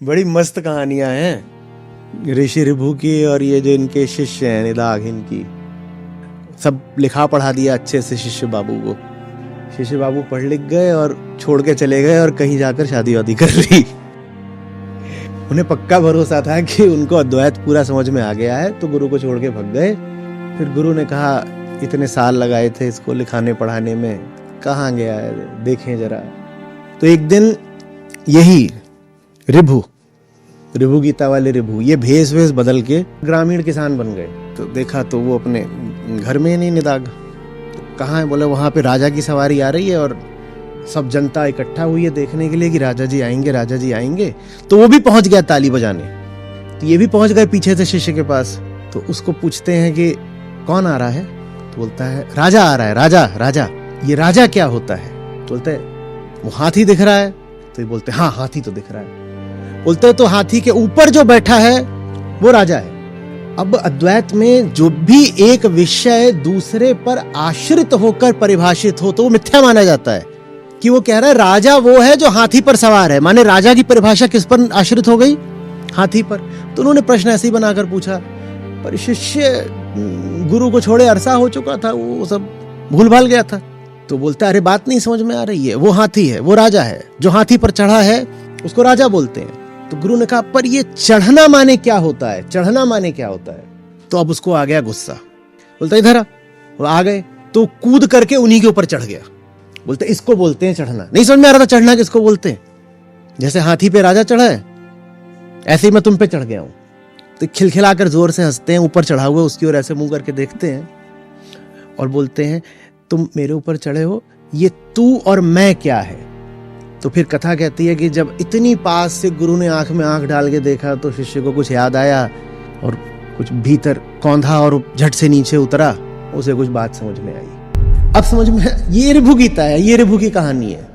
बड़ी मस्त कहानियां हैं ऋषि ऋभु की, और ये जो इनके शिष्य हैं निदाघ, इनकी सब लिखा पढ़ा दिया अच्छे से शिष्य बाबू को। शिष्य बाबू पढ़ लिख गए और छोड़ के चले गए और कहीं जाकर शादी वादी कर ली। उन्हें पक्का भरोसा था कि उनको अद्वैत पूरा समझ में आ गया है, तो गुरु को छोड़ के भग गए। फिर गुरु ने कहा इतने साल लगाए थे इसको लिखाने पढ़ाने में, कहाँ गया है, देखें जरा। तो एक दिन यही ऋभु गीता वाले ऋभु ये भेष वेश बदल के ग्रामीण किसान बन गए। तो देखा तो वो अपने घर में नहीं निदाघ, तो कहाँ है, बोले वहां पे राजा की सवारी आ रही है और सब जनता इकट्ठा हुई है देखने के लिए कि राजा जी आएंगे, राजा जी आएंगे। तो वो भी पहुंच गया ताली बजाने, तो ये भी पहुंच गए पीछे से शिष्य के पास। तो उसको पूछते हैं कि कौन आ रहा है, तो बोलता है राजा आ रहा है। राजा ये राजा क्या होता है? तो बोलते है वो हाथी दिख रहा है। तो ये बोलते हाँ हाथी तो दिख रहा है। बोलते हैं तो हाथी के ऊपर जो बैठा है वो राजा है। अब अद्वैत में जो भी एक विषय दूसरे पर आश्रित होकर परिभाषित हो तो वो मिथ्या माना जाता है। कि वो कह रहा है राजा वो है जो हाथी पर सवार है, माने राजा की परिभाषा किस पर आश्रित हो गई? हाथी पर। तो उन्होंने प्रश्न ऐसे ही बनाकर पूछा, पर शिष्य गुरु को छोड़े अरसा हो चुका था, वो सब भूल भाल गया था। तो बोलता है अरे बात नहीं समझ में आ रही है, वो हाथी है, वो राजा है, जो हाथी पर चढ़ा है उसको राजा बोलते हैं। तो गुरु ने कहा पर ये चढ़ना माने क्या होता है, चढ़ना माने क्या होता है? तो अब उसको आ गया गुस्सा। बोलता इधर आ। वो आ गए तो कूद करके उन्हीं के ऊपर चढ़ गया। बोलते इसको बोलते हैं चढ़ना। नहीं समझ में आ रहा था चढ़ना किसको बोलते हैं। जैसे हाथी पे राजा चढ़ा है ऐसे ही मैं तुम पे चढ़ गया हूं। तो खिलखिलाकर जोर से हंसते हैं, ऊपर चढ़ा हुआ उसकी ओर ऐसे मुंह करके देखते हैं और बोलते हैं तुम मेरे ऊपर चढ़े हो, ये तू और मैं क्या है? तो फिर कथा कहती है कि जब इतनी पास से गुरु ने आंख में आंख डाल के देखा तो शिष्य को कुछ याद आया और कुछ भीतर कौंधा और झट से नीचे उतरा, उसे कुछ बात समझ में आई। अब समझ में, ये ऋभु गीता है, ये ऋभु की कहानी है।